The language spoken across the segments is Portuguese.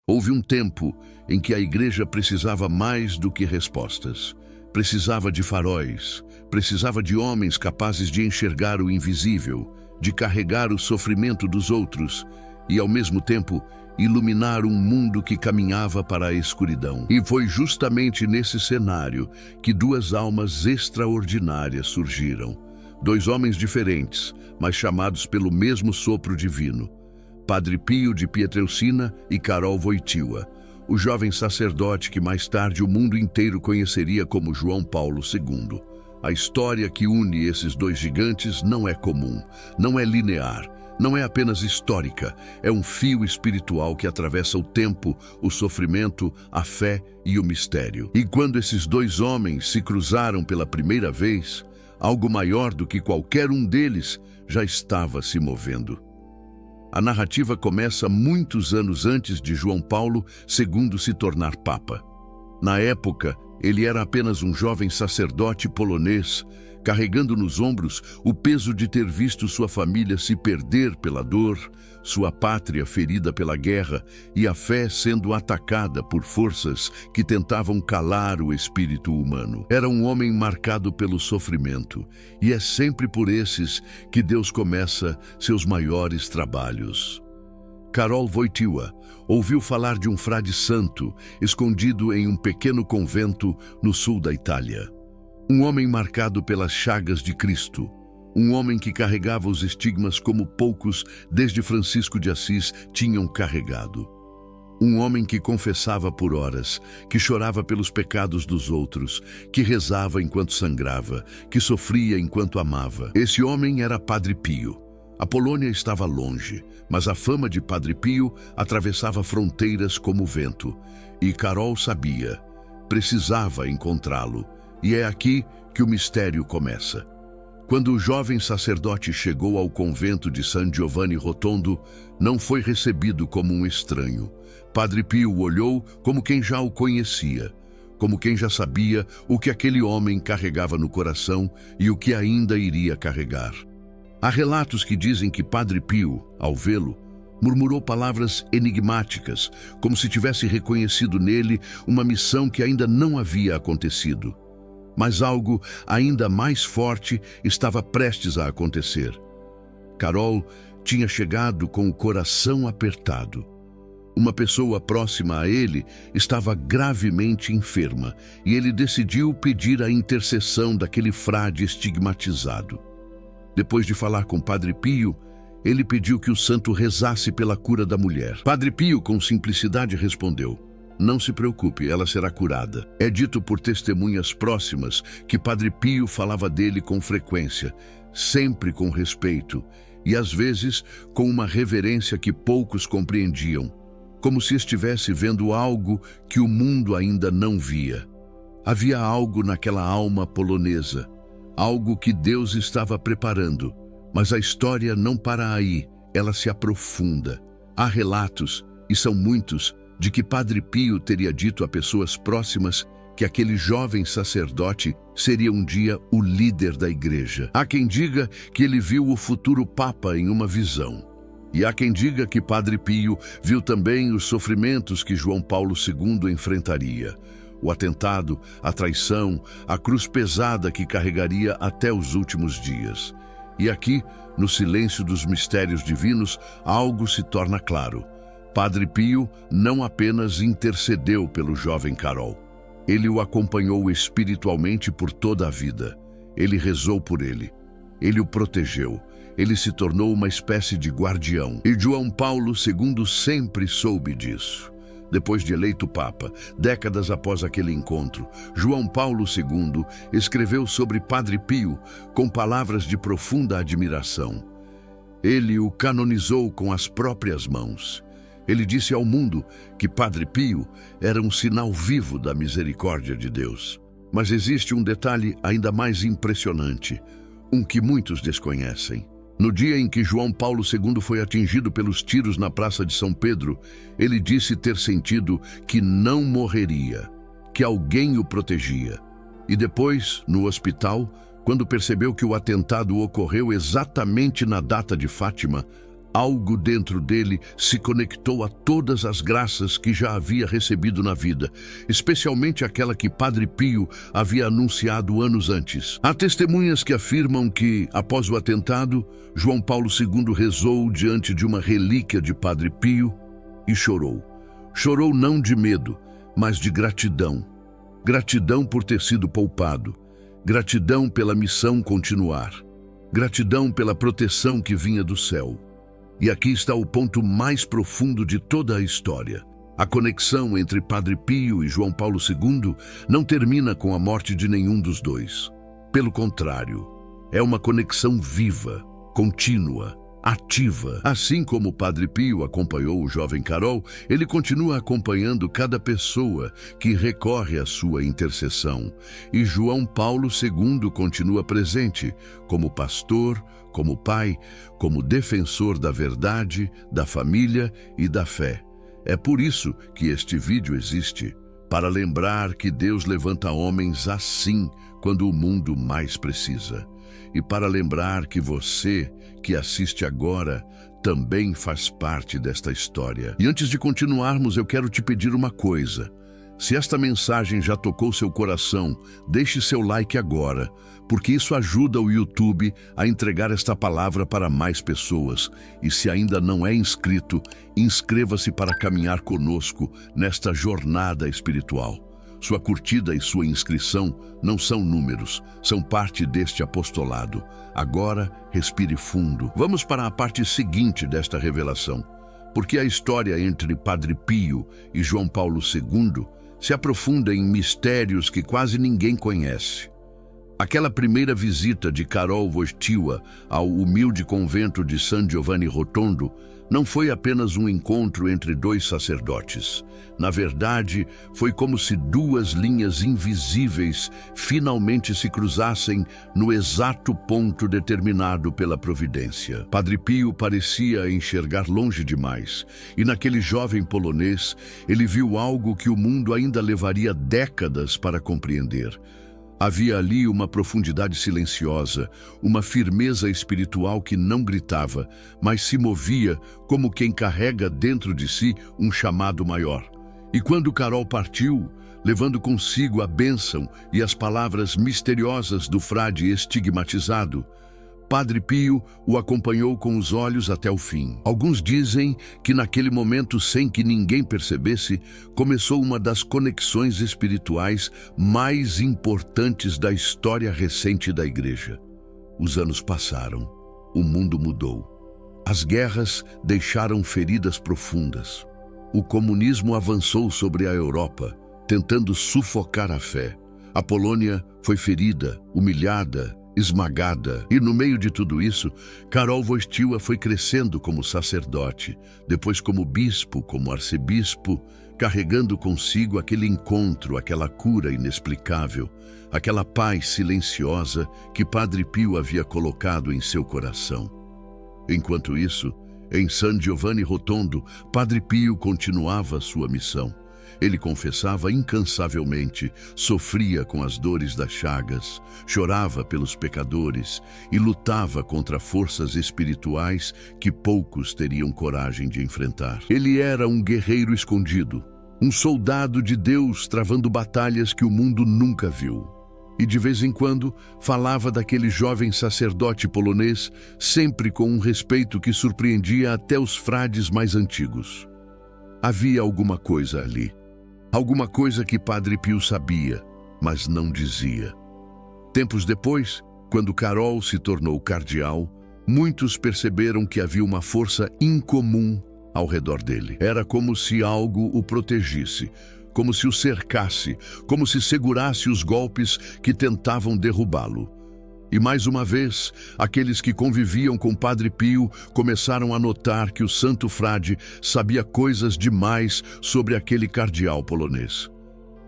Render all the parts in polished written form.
Houve um tempo em que a igreja precisava mais do que respostas. Precisava de faróis, precisava de homens capazes de enxergar o invisível, de carregar o sofrimento dos outros e, ao mesmo tempo, iluminar um mundo que caminhava para a escuridão. E foi justamente nesse cenário que duas almas extraordinárias surgiram. Dois homens diferentes, mas chamados pelo mesmo sopro divino. Padre Pio de Pietrelcina e Karol Wojtyła, o jovem sacerdote que mais tarde o mundo inteiro conheceria como João Paulo II. A história que une esses dois gigantes não é comum, não é linear, não é apenas histórica, é um fio espiritual que atravessa o tempo, o sofrimento, a fé e o mistério. E quando esses dois homens se cruzaram pela primeira vez, algo maior do que qualquer um deles já estava se movendo. A narrativa começa muitos anos antes de João Paulo II se tornar Papa. Na época, ele era apenas um jovem sacerdote polonês, carregando nos ombros o peso de ter visto sua família se perder pela dor, sua pátria ferida pela guerra e a fé sendo atacada por forças que tentavam calar o espírito humano. Era um homem marcado pelo sofrimento, e é sempre por esses que Deus começa seus maiores trabalhos. Karol Wojtyła ouviu falar de um frade santo escondido em um pequeno convento no sul da Itália. Um homem marcado pelas chagas de Cristo, um homem que carregava os estigmas como poucos, desde Francisco de Assis, tinham carregado. Um homem que confessava por horas, que chorava pelos pecados dos outros, que rezava enquanto sangrava, que sofria enquanto amava. Esse homem era Padre Pio. A Polônia estava longe, mas a fama de Padre Pio atravessava fronteiras como o vento. E Karol sabia, precisava encontrá-lo. E é aqui que o mistério começa. Quando o jovem sacerdote chegou ao convento de San Giovanni Rotondo, não foi recebido como um estranho. Padre Pio o olhou como quem já o conhecia, como quem já sabia o que aquele homem carregava no coração e o que ainda iria carregar. Há relatos que dizem que Padre Pio, ao vê-lo, murmurou palavras enigmáticas, como se tivesse reconhecido nele uma missão que ainda não havia acontecido. Mas algo ainda mais forte estava prestes a acontecer. Karol tinha chegado com o coração apertado. Uma pessoa próxima a ele estava gravemente enferma e ele decidiu pedir a intercessão daquele frade estigmatizado. Depois de falar com Padre Pio, ele pediu que o santo rezasse pela cura da mulher. Padre Pio, com simplicidade, respondeu: "Não se preocupe, ela será curada." É dito por testemunhas próximas que Padre Pio falava dele com frequência, sempre com respeito e às vezes com uma reverência que poucos compreendiam, como se estivesse vendo algo que o mundo ainda não via. Havia algo naquela alma polonesa, algo que Deus estava preparando, mas a história não para aí, ela se aprofunda. Há relatos, e são muitos, de que Padre Pio teria dito a pessoas próximas que aquele jovem sacerdote seria um dia o líder da igreja. Há quem diga que ele viu o futuro Papa em uma visão. E há quem diga que Padre Pio viu também os sofrimentos que João Paulo II enfrentaria. O atentado, a traição, a cruz pesada que carregaria até os últimos dias. E aqui, no silêncio dos mistérios divinos, algo se torna claro. Padre Pio não apenas intercedeu pelo jovem Karol. Ele o acompanhou espiritualmente por toda a vida. Ele rezou por ele. Ele o protegeu. Ele se tornou uma espécie de guardião. E João Paulo II sempre soube disso. Depois de eleito Papa, décadas após aquele encontro, João Paulo II escreveu sobre Padre Pio com palavras de profunda admiração. Ele o canonizou com as próprias mãos. Ele disse ao mundo que Padre Pio era um sinal vivo da misericórdia de Deus. Mas existe um detalhe ainda mais impressionante, um que muitos desconhecem. No dia em que João Paulo II foi atingido pelos tiros na Praça de São Pedro, ele disse ter sentido que não morreria, que alguém o protegia. E depois, no hospital, quando percebeu que o atentado ocorreu exatamente na data de Fátima, Algo dentro dele se conectou a todas as graças que já havia recebido na vida, especialmente aquela que Padre Pio havia anunciado anos antes. Há testemunhas que afirmam que, após o atentado, João Paulo II rezou diante de uma relíquia de Padre Pio e chorou. Chorou não de medo, mas de gratidão. Gratidão por ter sido poupado. Gratidão pela missão continuar. Gratidão pela proteção que vinha do céu. E aqui está o ponto mais profundo de toda a história. A conexão entre Padre Pio e João Paulo II não termina com a morte de nenhum dos dois. Pelo contrário, é uma conexão viva, contínua, ativa. Assim como Padre Pio acompanhou o jovem Carol, ele continua acompanhando cada pessoa que recorre à sua intercessão. E João Paulo II continua presente como pastor, como pai, como defensor da verdade, da família e da fé. É por isso que este vídeo existe, para lembrar que Deus levanta homens assim quando o mundo mais precisa. E para lembrar que você, que assiste agora, também faz parte desta história. E antes de continuarmos, eu quero te pedir uma coisa. Se esta mensagem já tocou seu coração, deixe seu like agora, porque isso ajuda o YouTube a entregar esta palavra para mais pessoas. E se ainda não é inscrito, inscreva-se para caminhar conosco nesta jornada espiritual. Sua curtida e sua inscrição não são números, são parte deste apostolado. Agora, respire fundo. Vamos para a parte seguinte desta revelação, porque a história entre Padre Pio e João Paulo II se aprofunda em mistérios que quase ninguém conhece. Aquela primeira visita de Karol Wojtyła ao humilde convento de San Giovanni Rotondo não foi apenas um encontro entre dois sacerdotes. Na verdade, foi como se duas linhas invisíveis finalmente se cruzassem no exato ponto determinado pela providência. Padre Pio parecia enxergar longe demais, e naquele jovem polonês ele viu algo que o mundo ainda levaria décadas para compreender. Havia ali uma profundidade silenciosa, uma firmeza espiritual que não gritava, mas se movia como quem carrega dentro de si um chamado maior. E quando Karol partiu, levando consigo a bênção e as palavras misteriosas do frade estigmatizado, Padre Pio o acompanhou com os olhos até o fim. Alguns dizem que naquele momento, sem que ninguém percebesse, começou uma das conexões espirituais mais importantes da história recente da Igreja. Os anos passaram, o mundo mudou. As guerras deixaram feridas profundas. O comunismo avançou sobre a Europa, tentando sufocar a fé. A Polônia foi ferida, humilhada, esmagada. E no meio de tudo isso, Karol Wojtyła foi crescendo como sacerdote, depois como bispo, como arcebispo, carregando consigo aquele encontro, aquela cura inexplicável, aquela paz silenciosa que Padre Pio havia colocado em seu coração. Enquanto isso, em San Giovanni Rotondo, Padre Pio continuava sua missão. Ele confessava incansavelmente, sofria com as dores das chagas, chorava pelos pecadores e lutava contra forças espirituais que poucos teriam coragem de enfrentar. Ele era um guerreiro escondido, um soldado de Deus travando batalhas que o mundo nunca viu. E de vez em quando falava daquele jovem sacerdote polonês, sempre com um respeito que surpreendia até os frades mais antigos. Havia alguma coisa ali. Alguma coisa que Padre Pio sabia, mas não dizia. Tempos depois, quando Karol se tornou cardeal, muitos perceberam que havia uma força incomum ao redor dele. Era como se algo o protegisse, como se o cercasse, como se segurasse os golpes que tentavam derrubá-lo. E mais uma vez, aqueles que conviviam com Padre Pio começaram a notar que o santo frade sabia coisas demais sobre aquele cardeal polonês.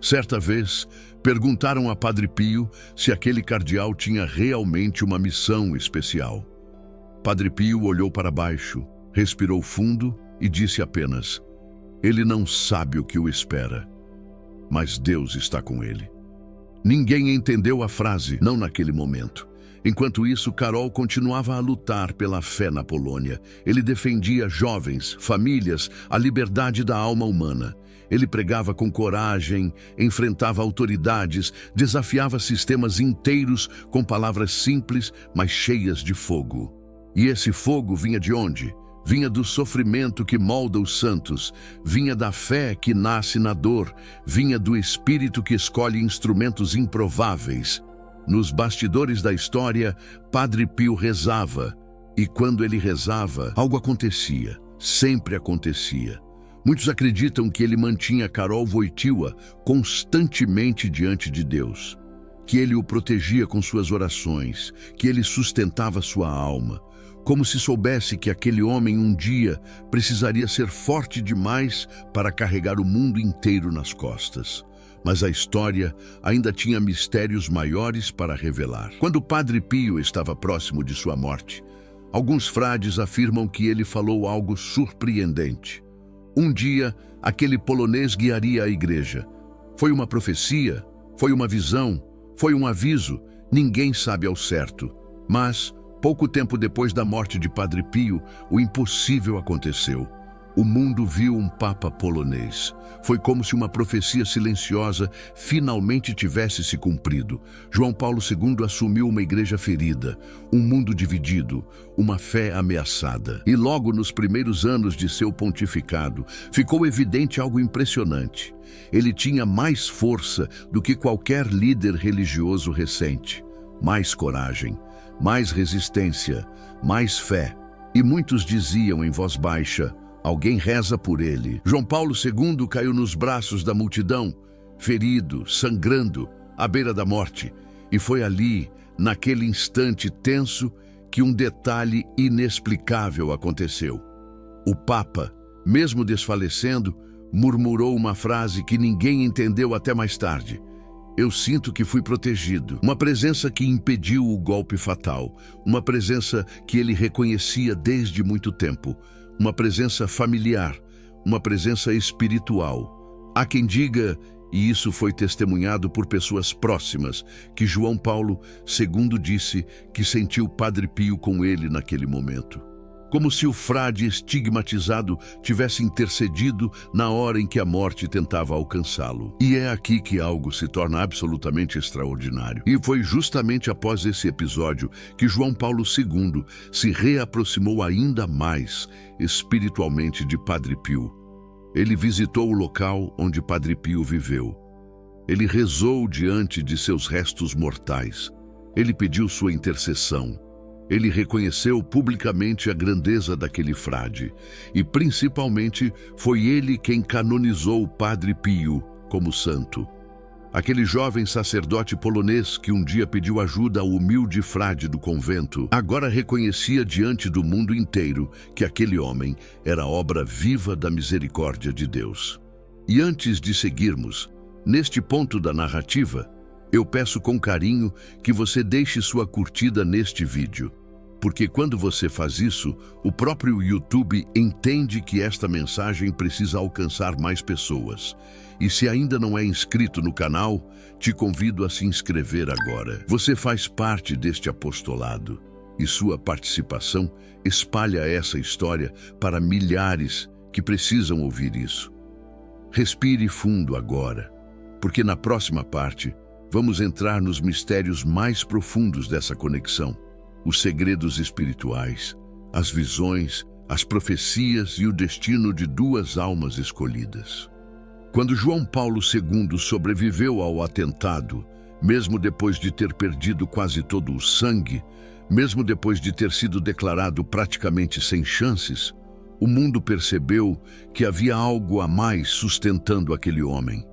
Certa vez, perguntaram a Padre Pio se aquele cardeal tinha realmente uma missão especial. Padre Pio olhou para baixo, respirou fundo e disse apenas: "Ele não sabe o que o espera, mas Deus está com ele." Ninguém entendeu a frase, não naquele momento. Enquanto isso, Carol continuava a lutar pela fé na Polônia. Ele defendia jovens, famílias, a liberdade da alma humana. Ele pregava com coragem, enfrentava autoridades, desafiava sistemas inteiros com palavras simples, mas cheias de fogo. E esse fogo vinha de onde? Vinha do sofrimento que molda os santos, vinha da fé que nasce na dor, vinha do espírito que escolhe instrumentos improváveis. Nos bastidores da história, Padre Pio rezava, e quando ele rezava, algo acontecia, sempre acontecia. Muitos acreditam que ele mantinha Karol Wojtyła constantemente diante de Deus, que ele o protegia com suas orações, que ele sustentava sua alma, como se soubesse que aquele homem um dia precisaria ser forte demais para carregar o mundo inteiro nas costas. Mas a história ainda tinha mistérios maiores para revelar. Quando Padre Pio estava próximo de sua morte, alguns frades afirmam que ele falou algo surpreendente. Um dia, aquele polonês guiaria a igreja. Foi uma profecia? Foi uma visão? Foi um aviso? Ninguém sabe ao certo. Mas, pouco tempo depois da morte de Padre Pio, o impossível aconteceu. O mundo viu um papa polonês. Foi como se uma profecia silenciosa finalmente tivesse se cumprido. João Paulo II assumiu uma igreja ferida, um mundo dividido, uma fé ameaçada. E logo nos primeiros anos de seu pontificado, ficou evidente algo impressionante. Ele tinha mais força do que qualquer líder religioso recente. Mais coragem, mais resistência, mais fé. E muitos diziam em voz baixa: alguém reza por ele. João Paulo II caiu nos braços da multidão, ferido, sangrando, à beira da morte. E foi ali, naquele instante tenso, que um detalhe inexplicável aconteceu. O Papa, mesmo desfalecendo, murmurou uma frase que ninguém entendeu até mais tarde. Eu sinto que fui protegido. Uma presença que impediu o golpe fatal. Uma presença que ele reconhecia desde muito tempo. Uma presença familiar, uma presença espiritual. Há quem diga, e isso foi testemunhado por pessoas próximas, que João Paulo II disse que sentiu Padre Pio com ele naquele momento. Como se o frade estigmatizado tivesse intercedido na hora em que a morte tentava alcançá-lo. E é aqui que algo se torna absolutamente extraordinário. E foi justamente após esse episódio que João Paulo II se reaproximou ainda mais espiritualmente de Padre Pio. Ele visitou o local onde Padre Pio viveu. Ele rezou diante de seus restos mortais. Ele pediu sua intercessão. Ele reconheceu publicamente a grandeza daquele frade e, principalmente, foi ele quem canonizou o Padre Pio como santo. Aquele jovem sacerdote polonês que um dia pediu ajuda ao humilde frade do convento, agora reconhecia diante do mundo inteiro que aquele homem era obra viva da misericórdia de Deus. E antes de seguirmos, neste ponto da narrativa, eu peço com carinho que você deixe sua curtida neste vídeo, porque quando você faz isso, o próprio YouTube entende que esta mensagem precisa alcançar mais pessoas. E se ainda não é inscrito no canal, te convido a se inscrever agora. Você faz parte deste apostolado e sua participação espalha essa história para milhares que precisam ouvir isso. Respire fundo agora, porque na próxima parte vamos entrar nos mistérios mais profundos dessa conexão. Os segredos espirituais, as visões, as profecias e o destino de duas almas escolhidas. Quando João Paulo II sobreviveu ao atentado, mesmo depois de ter perdido quase todo o sangue, mesmo depois de ter sido declarado praticamente sem chances, o mundo percebeu que havia algo a mais sustentando aquele homem.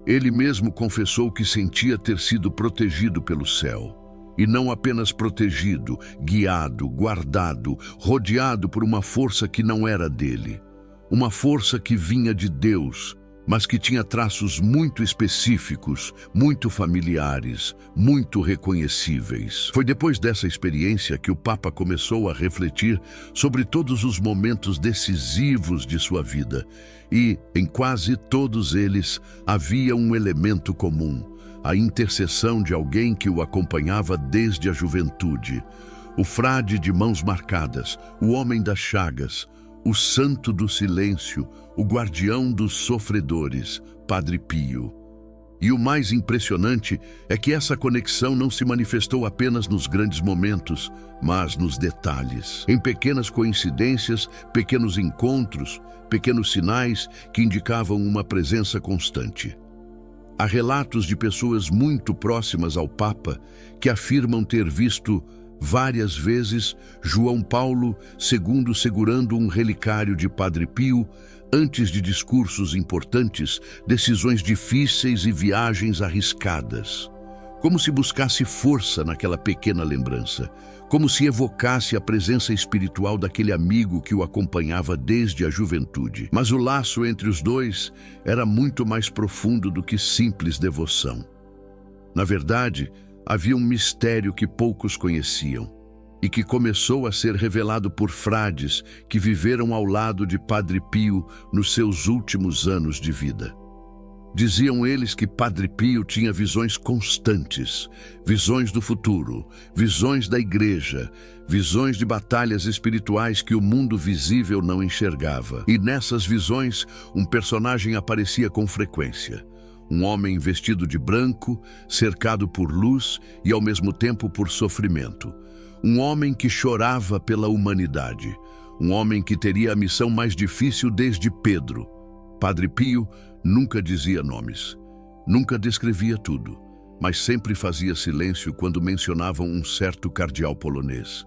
Ele mesmo confessou que sentia ter sido protegido pelo céu. E não apenas protegido, guiado, guardado, rodeado por uma força que não era dele. Uma força que vinha de Deus, mas que tinha traços muito específicos, muito familiares, muito reconhecíveis. Foi depois dessa experiência que o Papa começou a refletir sobre todos os momentos decisivos de sua vida. E, em quase todos eles, havia um elemento comum: a intercessão de alguém que o acompanhava desde a juventude, o frade de mãos marcadas, o homem das chagas, o santo do silêncio, o guardião dos sofredores, Padre Pio. E o mais impressionante é que essa conexão não se manifestou apenas nos grandes momentos, mas nos detalhes, em pequenas coincidências, pequenos encontros, pequenos sinais que indicavam uma presença constante. Há relatos de pessoas muito próximas ao Papa que afirmam ter visto várias vezes João Paulo II segurando um relicário de Padre Pio antes de discursos importantes, decisões difíceis e viagens arriscadas. Como se buscasse força naquela pequena lembrança, como se evocasse a presença espiritual daquele amigo que o acompanhava desde a juventude. Mas o laço entre os dois era muito mais profundo do que simples devoção. Na verdade, havia um mistério que poucos conheciam e que começou a ser revelado por frades que viveram ao lado de Padre Pio nos seus últimos anos de vida. Diziam eles que Padre Pio tinha visões constantes, visões do futuro, visões da igreja, visões de batalhas espirituais que o mundo visível não enxergava. E nessas visões, um personagem aparecia com frequência. Um homem vestido de branco, cercado por luz e ao mesmo tempo por sofrimento. Um homem que chorava pela humanidade. Um homem que teria a missão mais difícil desde Pedro. Padre Pio nunca dizia nomes, nunca descrevia tudo, mas sempre fazia silêncio quando mencionavam um certo cardeal polonês.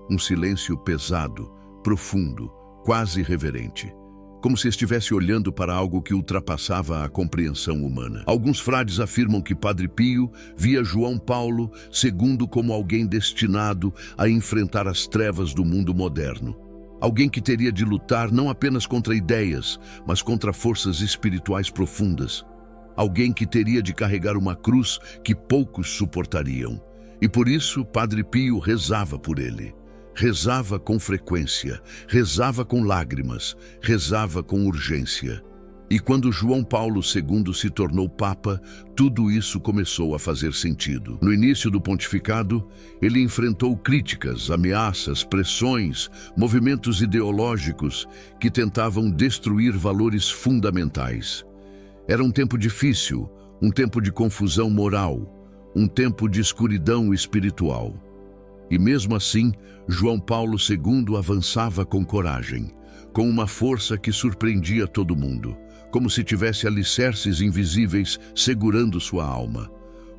Um silêncio pesado, profundo, quase reverente, como se estivesse olhando para algo que ultrapassava a compreensão humana. Alguns frades afirmam que Padre Pio via João Paulo II como alguém destinado a enfrentar as trevas do mundo moderno. Alguém que teria de lutar não apenas contra ideias, mas contra forças espirituais profundas. Alguém que teria de carregar uma cruz que poucos suportariam. E por isso, Padre Pio rezava por ele. Rezava com frequência, rezava com lágrimas, rezava com urgência. E quando João Paulo II se tornou Papa, tudo isso começou a fazer sentido. No início do pontificado, ele enfrentou críticas, ameaças, pressões, movimentos ideológicos que tentavam destruir valores fundamentais. Era um tempo difícil, um tempo de confusão moral, um tempo de escuridão espiritual. E mesmo assim, João Paulo II avançava com coragem, com uma força que surpreendia todo mundo, como se tivesse alicerces invisíveis segurando sua alma.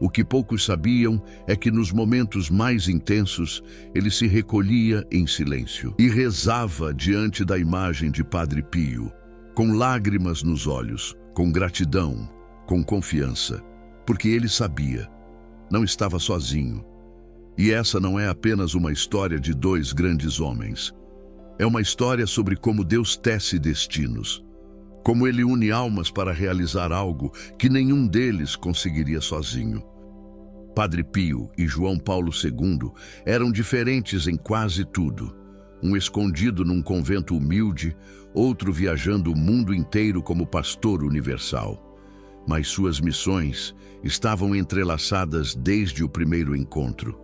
O que poucos sabiam é que nos momentos mais intensos, ele se recolhia em silêncio e rezava diante da imagem de Padre Pio, com lágrimas nos olhos, com gratidão, com confiança, porque ele sabia, não estava sozinho. E essa não é apenas uma história de dois grandes homens. É uma história sobre como Deus tece destinos, como Ele une almas para realizar algo que nenhum deles conseguiria sozinho. Padre Pio e João Paulo II eram diferentes em quase tudo. Um escondido num convento humilde, outro viajando o mundo inteiro como pastor universal. Mas suas missões estavam entrelaçadas desde o primeiro encontro.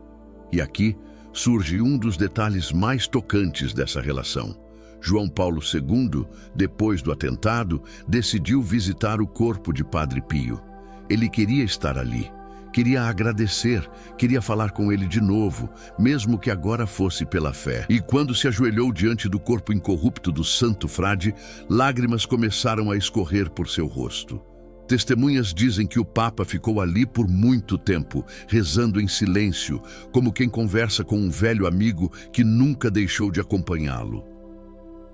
E aqui surge um dos detalhes mais tocantes dessa relação. João Paulo II, depois do atentado, decidiu visitar o corpo de Padre Pio. Ele queria estar ali, queria agradecer, queria falar com ele de novo, mesmo que agora fosse pela fé. E quando se ajoelhou diante do corpo incorrupto do santo frade, lágrimas começaram a escorrer por seu rosto. Testemunhas dizem que o Papa ficou ali por muito tempo, rezando em silêncio, como quem conversa com um velho amigo que nunca deixou de acompanhá-lo.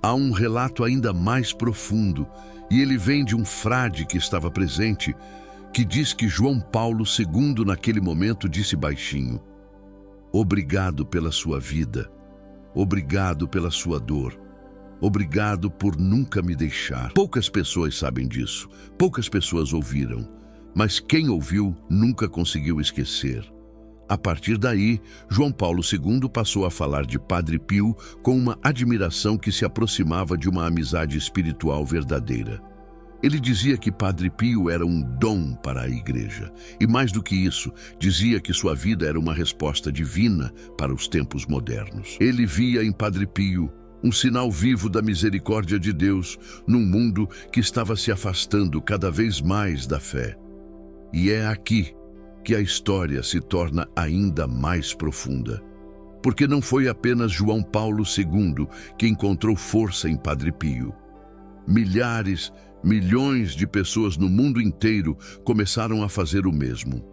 Há um relato ainda mais profundo, e ele vem de um frade que estava presente, que diz que João Paulo II, naquele momento, disse baixinho: "Obrigado pela sua vida, obrigado pela sua dor. Obrigado por nunca me deixar." Poucas pessoas sabem disso, poucas pessoas ouviram, mas quem ouviu nunca conseguiu esquecer. A partir daí, João Paulo II passou a falar de Padre Pio com uma admiração que se aproximava de uma amizade espiritual verdadeira. Ele dizia que Padre Pio era um dom para a igreja. E mais do que isso, dizia que sua vida era uma resposta divina para os tempos modernos. Ele via em Padre Pio um sinal vivo da misericórdia de Deus num mundo que estava se afastando cada vez mais da fé. E é aqui que a história se torna ainda mais profunda. Porque não foi apenas João Paulo II que encontrou força em Padre Pio. Milhares, milhões de pessoas no mundo inteiro começaram a fazer o mesmo.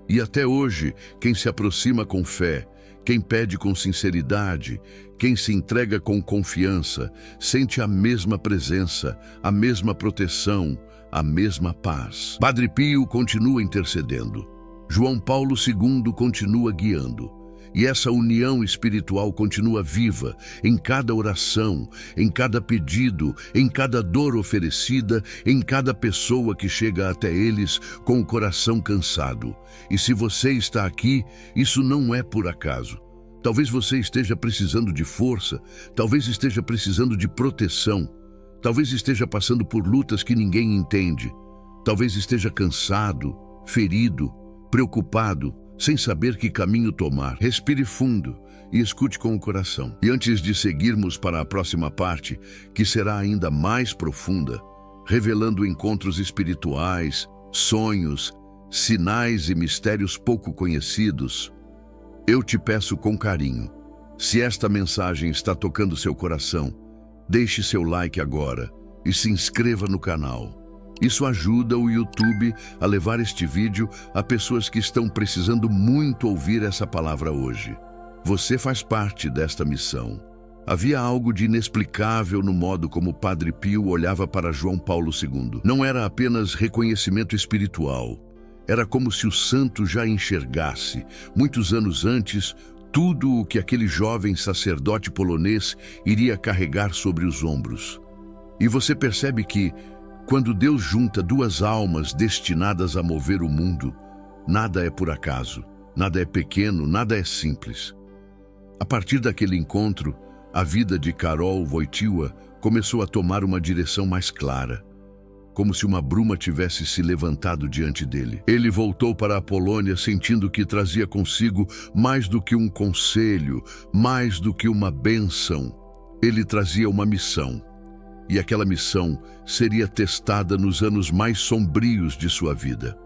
E até hoje, quem se aproxima com fé, quem pede com sinceridade, quem se entrega com confiança, sente a mesma presença, a mesma proteção, a mesma paz. Padre Pio continua intercedendo. João Paulo II continua guiando. E essa união espiritual continua viva em cada oração, em cada pedido, em cada dor oferecida, em cada pessoa que chega até eles com o coração cansado. E se você está aqui, isso não é por acaso. Talvez você esteja precisando de força, talvez esteja precisando de proteção, talvez esteja passando por lutas que ninguém entende, talvez esteja cansado, ferido, preocupado, sem saber que caminho tomar. Respire fundo e escute com o coração. E antes de seguirmos para a próxima parte, que será ainda mais profunda, revelando encontros espirituais, sonhos, sinais e mistérios pouco conhecidos, eu te peço com carinho, se esta mensagem está tocando seu coração, deixe seu like agora e se inscreva no canal. Isso ajuda o YouTube a levar este vídeo a pessoas que estão precisando muito ouvir essa palavra hoje. Você faz parte desta missão. Havia algo de inexplicável no modo como Padre Pio olhava para João Paulo II. Não era apenas reconhecimento espiritual. Era como se o santo já enxergasse, muitos anos antes, tudo o que aquele jovem sacerdote polonês iria carregar sobre os ombros. E você percebe que, quando Deus junta duas almas destinadas a mover o mundo, nada é por acaso, nada é pequeno, nada é simples. A partir daquele encontro, a vida de Karol Wojtyła começou a tomar uma direção mais clara, como se uma bruma tivesse se levantado diante dele. Ele voltou para a Polônia sentindo que trazia consigo mais do que um conselho, mais do que uma bênção. Ele trazia uma missão. E aquela missão seria testada nos anos mais sombrios de sua vida.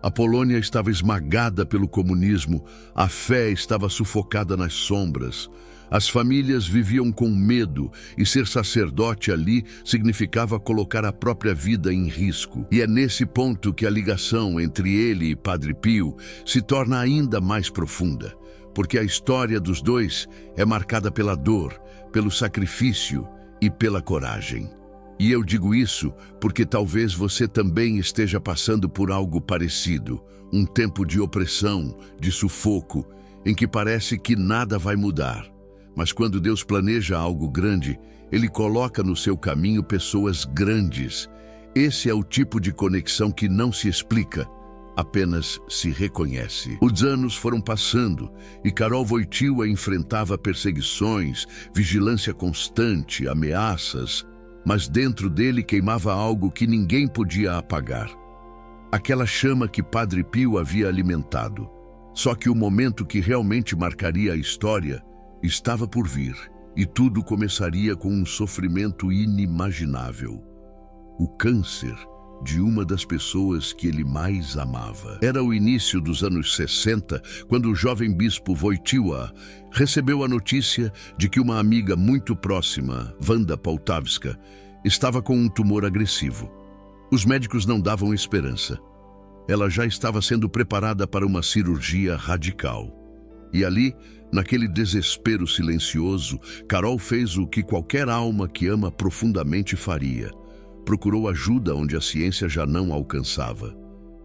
A Polônia estava esmagada pelo comunismo, a fé estava sufocada nas sombras, as famílias viviam com medo e ser sacerdote ali significava colocar a própria vida em risco. E é nesse ponto que a ligação entre ele e Padre Pio se torna ainda mais profunda, porque a história dos dois é marcada pela dor, pelo sacrifício e pela coragem. E eu digo isso porque talvez você também esteja passando por algo parecido, um tempo de opressão, de sufoco, em que parece que nada vai mudar. Mas quando Deus planeja algo grande, Ele coloca no seu caminho pessoas grandes. Esse é o tipo de conexão que não se explica, apenas se reconhece. Os anos foram passando e Karol Wojtyła enfrentava perseguições, vigilância constante, ameaças, mas dentro dele queimava algo que ninguém podia apagar. Aquela chama que Padre Pio havia alimentado. Só que o momento que realmente marcaria a história estava por vir, e tudo começaria com um sofrimento inimaginável. O câncer de uma das pessoas que ele mais amava. Era o início dos anos 60, quando o jovem bispo Wojtyła recebeu a notícia de que uma amiga muito próxima, Wanda Poltawska, estava com um tumor agressivo. Os médicos não davam esperança. Ela já estava sendo preparada para uma cirurgia radical. E ali, naquele desespero silencioso, Karol fez o que qualquer alma que ama profundamente faria. Procurou ajuda onde a ciência já não alcançava.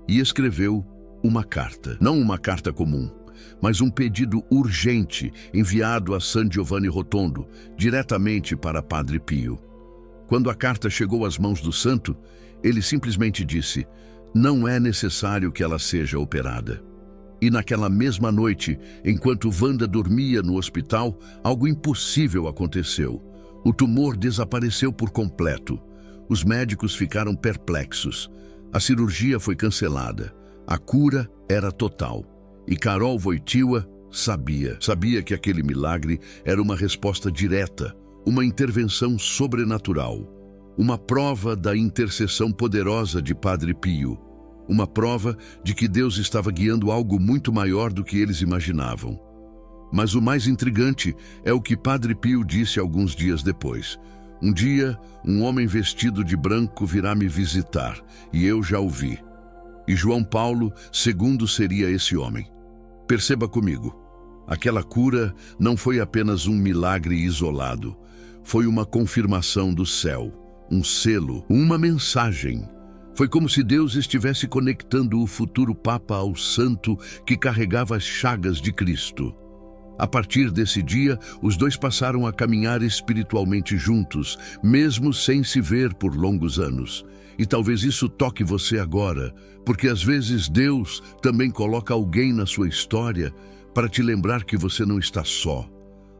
E escreveu uma carta. Não uma carta comum, mas um pedido urgente enviado a San Giovanni Rotondo, diretamente para Padre Pio. Quando a carta chegou às mãos do santo, ele simplesmente disse: "Não é necessário que ela seja operada." E naquela mesma noite, enquanto Wanda dormia no hospital, algo impossível aconteceu. O tumor desapareceu por completo. Os médicos ficaram perplexos. A cirurgia foi cancelada. A cura era total. E Karol Wojtyła sabia que aquele milagre era uma resposta direta, uma intervenção sobrenatural, uma prova da intercessão poderosa de Padre Pio, uma prova de que Deus estava guiando algo muito maior do que eles imaginavam. Mas o mais intrigante é o que Padre Pio disse alguns dias depois. Um dia, um homem vestido de branco virá me visitar, e eu já o vi. E João Paulo II seria esse homem. Perceba comigo, aquela cura não foi apenas um milagre isolado. Foi uma confirmação do céu, um selo, uma mensagem. Foi como se Deus estivesse conectando o futuro Papa ao santo que carregava as chagas de Cristo. A partir desse dia, os dois passaram a caminhar espiritualmente juntos, mesmo sem se ver por longos anos. E talvez isso toque você agora, porque às vezes Deus também coloca alguém na sua história para te lembrar que você não está só.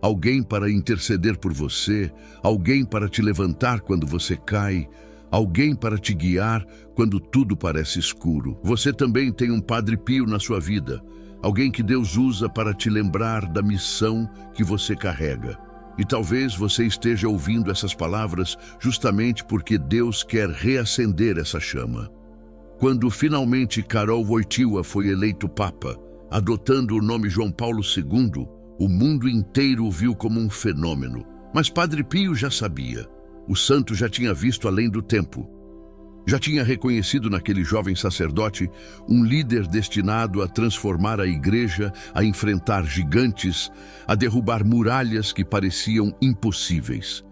Alguém para interceder por você, alguém para te levantar quando você cai, alguém para te guiar quando tudo parece escuro. Você também tem um Padre Pio na sua vida, alguém que Deus usa para te lembrar da missão que você carrega. E talvez você esteja ouvindo essas palavras justamente porque Deus quer reacender essa chama. Quando finalmente Karol Wojtyła foi eleito Papa, adotando o nome João Paulo II, o mundo inteiro o viu como um fenômeno. Mas Padre Pio já sabia. O santo já tinha visto além do tempo. Já tinha reconhecido naquele jovem sacerdote um líder destinado a transformar a igreja, a enfrentar gigantes, a derrubar muralhas que pareciam impossíveis.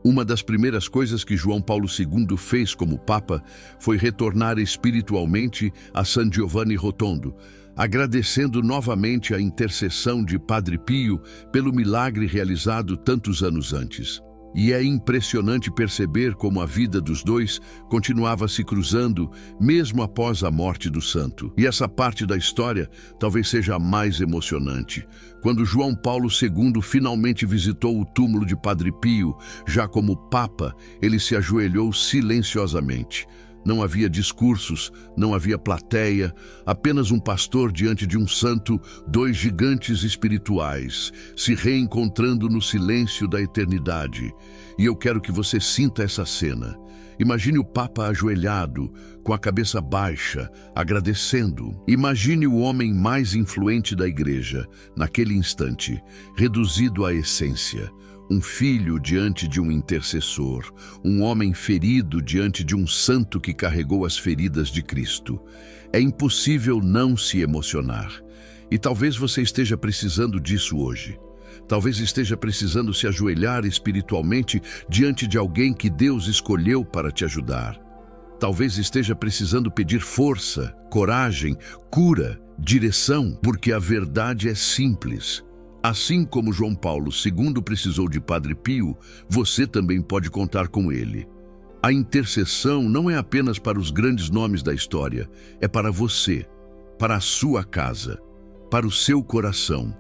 Uma das primeiras coisas que João Paulo II fez como Papa foi retornar espiritualmente a San Giovanni Rotondo, agradecendo novamente a intercessão de Padre Pio pelo milagre realizado tantos anos antes. E é impressionante perceber como a vida dos dois continuava se cruzando, mesmo após a morte do santo. E essa parte da história talvez seja a mais emocionante. Quando João Paulo II finalmente visitou o túmulo de Padre Pio, já como Papa, ele se ajoelhou silenciosamente. Não havia discursos, não havia plateia, apenas um pastor diante de um santo, dois gigantes espirituais, se reencontrando no silêncio da eternidade. E eu quero que você sinta essa cena. Imagine o Papa ajoelhado, com a cabeça baixa, agradecendo. Imagine o homem mais influente da igreja, naquele instante, reduzido à essência. Um filho diante de um intercessor, um homem ferido diante de um santo que carregou as feridas de Cristo. É impossível não se emocionar. E talvez você esteja precisando disso hoje. Talvez esteja precisando se ajoelhar espiritualmente diante de alguém que Deus escolheu para te ajudar. Talvez esteja precisando pedir força, coragem, cura, direção, porque a verdade é simples. Assim como João Paulo II precisou de Padre Pio, você também pode contar com ele. A intercessão não é apenas para os grandes nomes da história, é para você, para a sua casa, para o seu coração.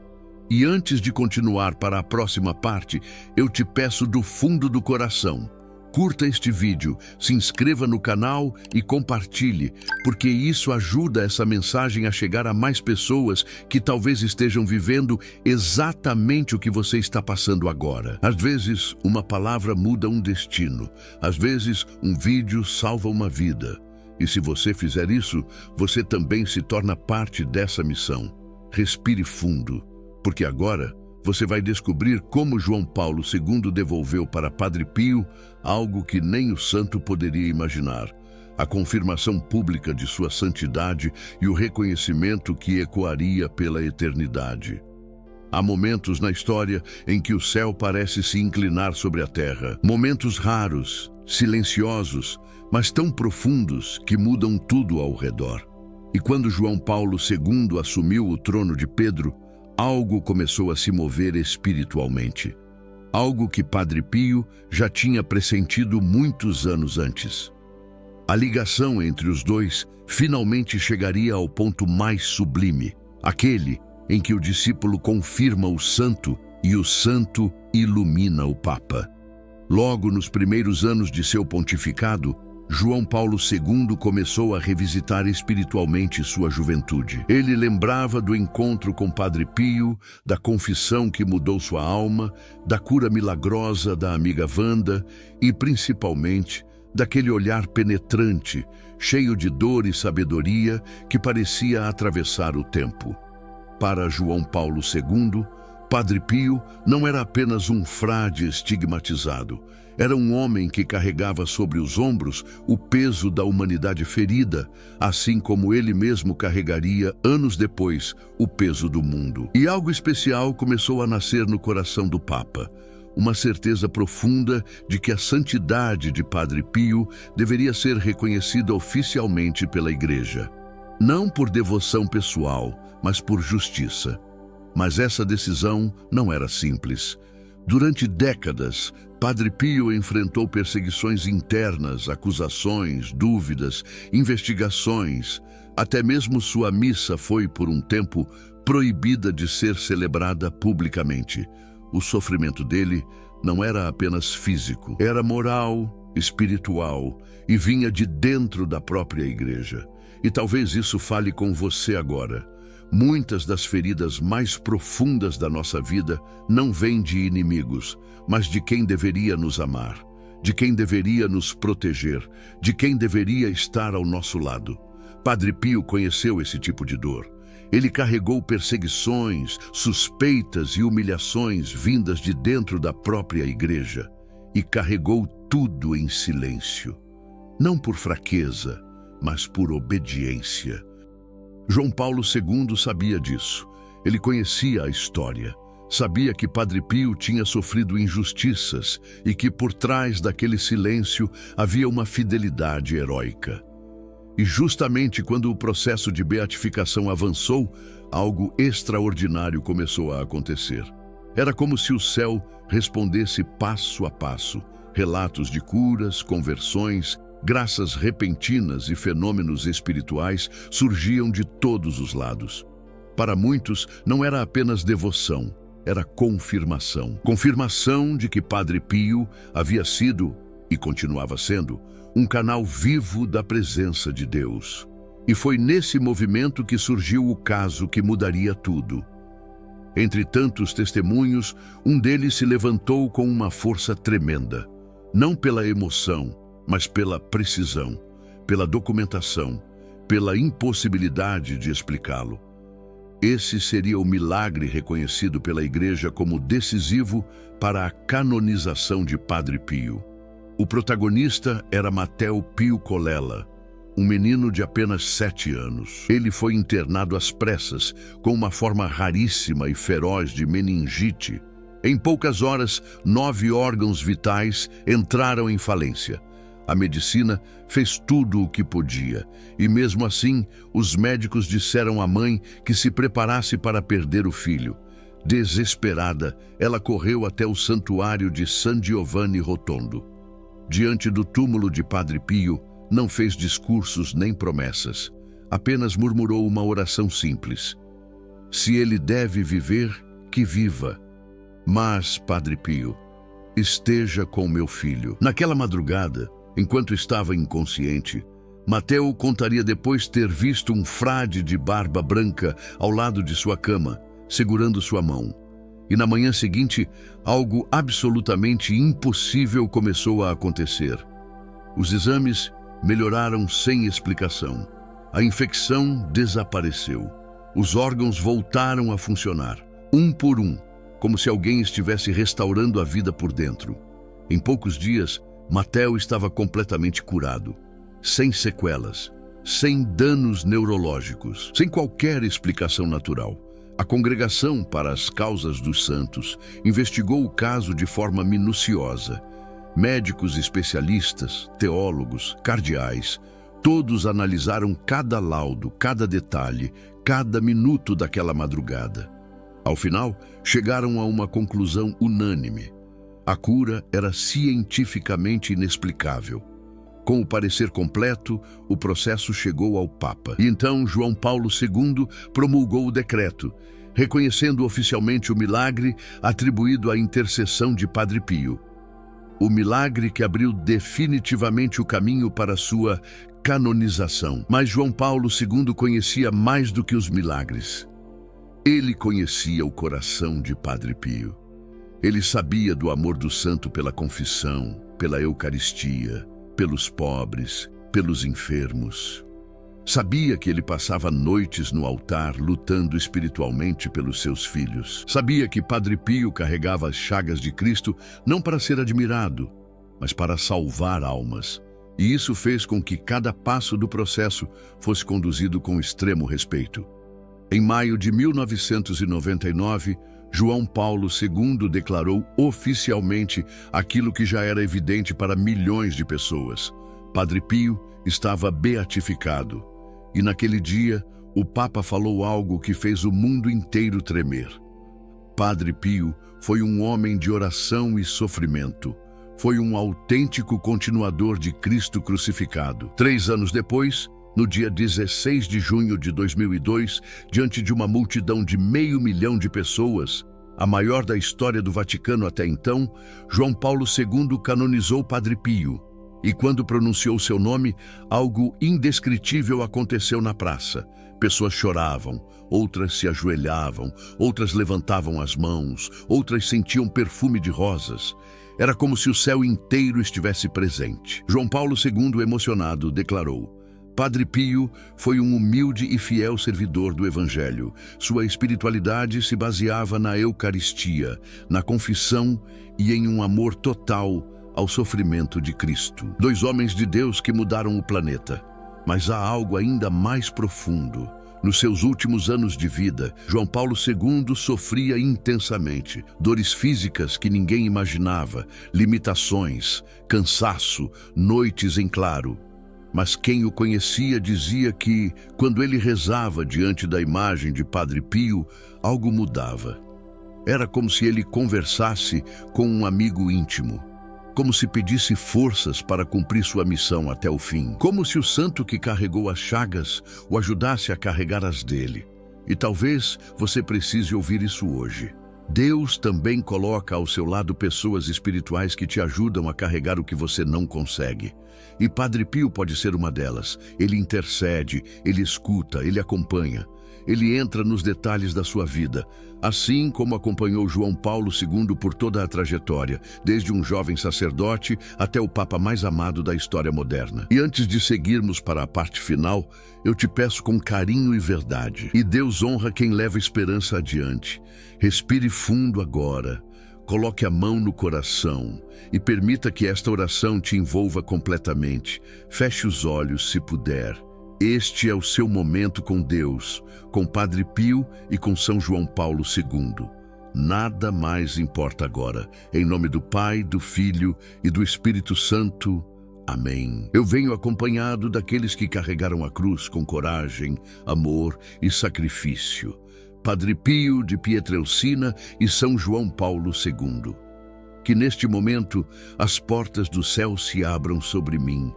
E antes de continuar para a próxima parte, eu te peço do fundo do coração, curta este vídeo, se inscreva no canal e compartilhe, porque isso ajuda essa mensagem a chegar a mais pessoas que talvez estejam vivendo exatamente o que você está passando agora. Às vezes, uma palavra muda um destino. Às vezes, um vídeo salva uma vida. E se você fizer isso, você também se torna parte dessa missão. Respire fundo, porque agora você vai descobrir como João Paulo II devolveu para Padre Pio algo que nem o santo poderia imaginar: a confirmação pública de sua santidade e o reconhecimento que ecoaria pela eternidade. Há momentos na história em que o céu parece se inclinar sobre a terra. Momentos raros, silenciosos, mas tão profundos que mudam tudo ao redor. E quando João Paulo II assumiu o trono de Pedro, algo começou a se mover espiritualmente. Algo que Padre Pio já tinha pressentido muitos anos antes. A ligação entre os dois finalmente chegaria ao ponto mais sublime, aquele em que o discípulo confirma o santo e o santo ilumina o Papa. Logo nos primeiros anos de seu pontificado, João Paulo II começou a revisitar espiritualmente sua juventude. Ele lembrava do encontro com Padre Pio, da confissão que mudou sua alma, da cura milagrosa da amiga Wanda e, principalmente, daquele olhar penetrante, cheio de dor e sabedoria que parecia atravessar o tempo. Para João Paulo II, Padre Pio não era apenas um frade estigmatizado. Era um homem que carregava sobre os ombros o peso da humanidade ferida, assim como ele mesmo carregaria, anos depois, o peso do mundo. E algo especial começou a nascer no coração do Papa. Uma certeza profunda de que a santidade de Padre Pio deveria ser reconhecida oficialmente pela Igreja. Não por devoção pessoal, mas por justiça. Mas essa decisão não era simples. Durante décadas, Padre Pio enfrentou perseguições internas, acusações, dúvidas, investigações. Até mesmo sua missa foi, por um tempo, proibida de ser celebrada publicamente. O sofrimento dele não era apenas físico, era moral, espiritual e vinha de dentro da própria Igreja. E talvez isso fale com você agora. Muitas das feridas mais profundas da nossa vida não vêm de inimigos, mas de quem deveria nos amar, de quem deveria nos proteger, de quem deveria estar ao nosso lado. Padre Pio conheceu esse tipo de dor. Ele carregou perseguições, suspeitas e humilhações vindas de dentro da própria Igreja e carregou tudo em silêncio. Não por fraqueza, mas por obediência. João Paulo II sabia disso. Ele conhecia a história. Sabia que Padre Pio tinha sofrido injustiças e que por trás daquele silêncio havia uma fidelidade heróica. E justamente quando o processo de beatificação avançou, algo extraordinário começou a acontecer. Era como se o céu respondesse passo a passo. Relatos de curas, conversões, graças repentinas e fenômenos espirituais surgiam de todos os lados. Para muitos, não era apenas devoção, era confirmação. Confirmação de que Padre Pio havia sido, e continuava sendo, um canal vivo da presença de Deus. E foi nesse movimento que surgiu o caso que mudaria tudo. Entre tantos testemunhos, um deles se levantou com uma força tremenda, não pela emoção, mas pela precisão, pela documentação, pela impossibilidade de explicá-lo. Esse seria o milagre reconhecido pela Igreja como decisivo para a canonização de Padre Pio. O protagonista era Mateo Pio Colella, um menino de apenas 7 anos. Ele foi internado às pressas, com uma forma raríssima e feroz de meningite. Em poucas horas, 9 órgãos vitais entraram em falência. A medicina fez tudo o que podia, e mesmo assim, os médicos disseram à mãe que se preparasse para perder o filho. Desesperada, ela correu até o santuário de San Giovanni Rotondo. Diante do túmulo de Padre Pio, não fez discursos nem promessas. Apenas murmurou uma oração simples. Se ele deve viver, que viva. Mas, Padre Pio, esteja com meu filho. Naquela madrugada, enquanto estava inconsciente, Mateo contaria depois ter visto um frade de barba branca ao lado de sua cama, segurando sua mão. E na manhã seguinte, algo absolutamente impossível começou a acontecer. Os exames melhoraram sem explicação. A infecção desapareceu. Os órgãos voltaram a funcionar, um por um, como se alguém estivesse restaurando a vida por dentro. Em poucos dias, Mateo estava completamente curado, sem sequelas, sem danos neurológicos, sem qualquer explicação natural. A Congregação para as Causas dos Santos investigou o caso de forma minuciosa. Médicos especialistas, teólogos, cardeais, todos analisaram cada laudo, cada detalhe, cada minuto daquela madrugada. Ao final, chegaram a uma conclusão unânime. A cura era cientificamente inexplicável. Com o parecer completo, o processo chegou ao Papa. E então João Paulo II promulgou o decreto, reconhecendo oficialmente o milagre atribuído à intercessão de Padre Pio. o milagre que abriu definitivamente o caminho para sua canonização. Mas João Paulo II conhecia mais do que os milagres. Ele conhecia o coração de Padre Pio. Ele sabia do amor do santo pela confissão, pela Eucaristia, pelos pobres, pelos enfermos. Sabia que ele passava noites no altar lutando espiritualmente pelos seus filhos. Sabia que Padre Pio carregava as chagas de Cristo não para ser admirado, mas para salvar almas. E isso fez com que cada passo do processo fosse conduzido com extremo respeito. Em maio de 1999, João Paulo II declarou oficialmente aquilo que já era evidente para milhões de pessoas. Padre Pio estava beatificado. E naquele dia, o Papa falou algo que fez o mundo inteiro tremer. Padre Pio foi um homem de oração e sofrimento. Foi um autêntico continuador de Cristo crucificado. 3 anos depois, no dia 16 de junho de 2002, diante de uma multidão de 500 mil de pessoas, a maior da história do Vaticano até então, João Paulo II canonizou Padre Pio. E quando pronunciou seu nome, algo indescritível aconteceu na praça. Pessoas choravam, outras se ajoelhavam, outras levantavam as mãos, outras sentiam perfume de rosas. Era como se o céu inteiro estivesse presente. João Paulo II, emocionado, declarou: Padre Pio foi um humilde e fiel servidor do Evangelho. Sua espiritualidade se baseava na Eucaristia, na confissão e em um amor total ao sofrimento de Cristo. 2 homens de Deus que mudaram o planeta. Mas há algo ainda mais profundo. Nos seus últimos anos de vida, João Paulo II sofria intensamente. Dores físicas que ninguém imaginava, limitações, cansaço, noites em claro. Mas quem o conhecia dizia que, quando ele rezava diante da imagem de Padre Pio, algo mudava. Era como se ele conversasse com um amigo íntimo. Como se pedisse forças para cumprir sua missão até o fim. Como se o santo que carregou as chagas o ajudasse a carregar as dele. E talvez você precise ouvir isso hoje. Deus também coloca ao seu lado pessoas espirituais que te ajudam a carregar o que você não consegue. E Padre Pio pode ser uma delas. Ele intercede, ele escuta, ele acompanha. Ele entra nos detalhes da sua vida, assim como acompanhou João Paulo II por toda a trajetória, desde um jovem sacerdote até o Papa mais amado da história moderna. E antes de seguirmos para a parte final, eu te peço com carinho e verdade. E Deus honra quem leva esperança adiante. Respire fundo agora, coloque a mão no coração e permita que esta oração te envolva completamente. Feche os olhos se puder. Este é o seu momento com Deus, com Padre Pio e com São João Paulo II. Nada mais importa agora. Em nome do Pai, do Filho e do Espírito Santo. Amém. Eu venho acompanhado daqueles que carregaram a cruz com coragem, amor e sacrifício. Padre Pio de Pietrelcina e São João Paulo II. Que neste momento as portas do céu se abram sobre mim.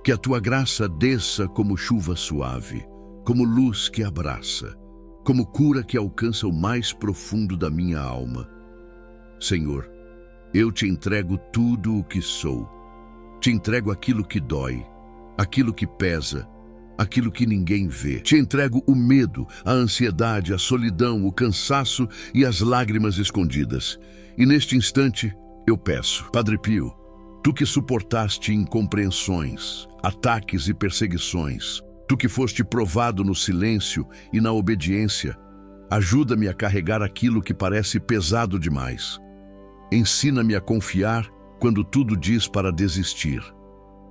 Que a tua graça desça como chuva suave, como luz que abraça, como cura que alcança o mais profundo da minha alma. Senhor, eu te entrego tudo o que sou. Te entrego aquilo que dói, aquilo que pesa, aquilo que ninguém vê. Te entrego o medo, a ansiedade, a solidão, o cansaço e as lágrimas escondidas. E neste instante, eu peço, Padre Pio, tu que suportaste incompreensões, ataques e perseguições, tu que foste provado no silêncio e na obediência, ajuda-me a carregar aquilo que parece pesado demais. Ensina-me a confiar quando tudo diz para desistir.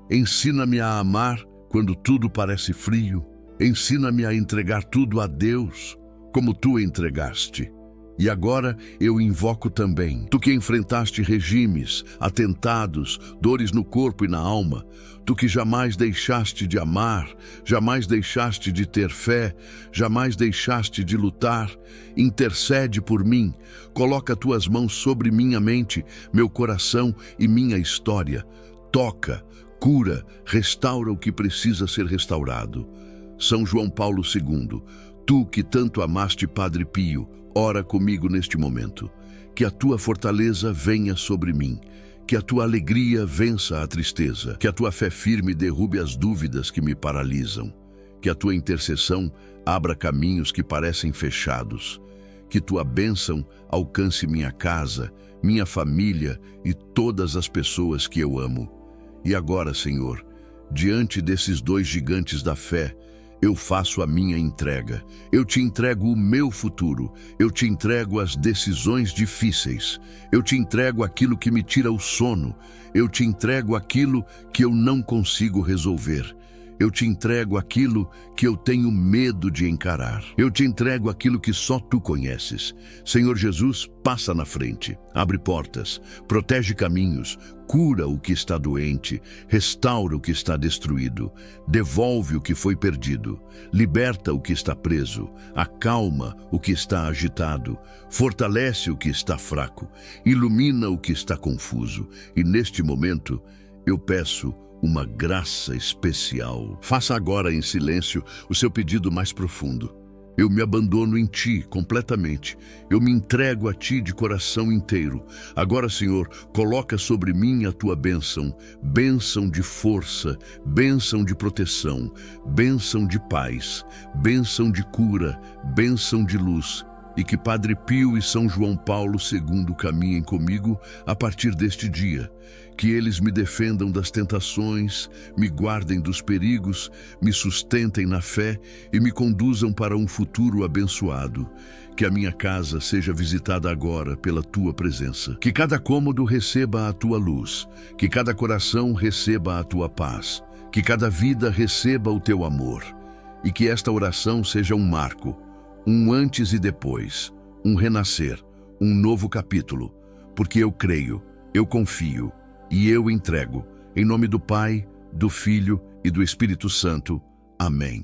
Ensina-me a amar quando tudo parece frio. Ensina-me a entregar tudo a Deus, como tu entregaste. E agora eu invoco também, tu que enfrentaste regimes, atentados, dores no corpo e na alma, tu que jamais deixaste de amar, jamais deixaste de ter fé, jamais deixaste de lutar, intercede por mim, coloca tuas mãos sobre minha mente, meu coração e minha história. Toca, cura, restaura o que precisa ser restaurado. São João Paulo II, tu que tanto amaste Padre Pio, ora comigo neste momento. Que a tua fortaleza venha sobre mim. Que a tua alegria vença a tristeza, que a tua fé firme derrube as dúvidas que me paralisam, que a tua intercessão abra caminhos que parecem fechados, que tua bênção alcance minha casa, minha família e todas as pessoas que eu amo. E agora, Senhor, diante desses dois gigantes da fé, eu faço a minha entrega. Eu te entrego o meu futuro. Eu te entrego as decisões difíceis. Eu te entrego aquilo que me tira o sono. Eu te entrego aquilo que eu não consigo resolver. Eu te entrego aquilo que eu tenho medo de encarar. Eu te entrego aquilo que só tu conheces. Senhor Jesus, passa na frente, abre portas, protege caminhos, cura o que está doente, restaura o que está destruído, devolve o que foi perdido, liberta o que está preso, acalma o que está agitado, fortalece o que está fraco, ilumina o que está confuso. E neste momento, eu peço uma graça especial. Faça agora em silêncio o seu pedido mais profundo. Eu me abandono em Ti completamente. Eu me entrego a Ti de coração inteiro. Agora, Senhor, coloca sobre mim a Tua bênção. Bênção de força, bênção de proteção, bênção de paz, bênção de cura, bênção de luz. E que Padre Pio e São João Paulo II caminhem comigo a partir deste dia. Que eles me defendam das tentações, me guardem dos perigos, me sustentem na fé e me conduzam para um futuro abençoado. Que a minha casa seja visitada agora pela Tua presença. Que cada cômodo receba a Tua luz. Que cada coração receba a Tua paz. Que cada vida receba o Teu amor. E que esta oração seja um marco, um antes e depois, um renascer, um novo capítulo, porque eu creio, eu confio e eu entrego, em nome do Pai, do Filho e do Espírito Santo. Amém.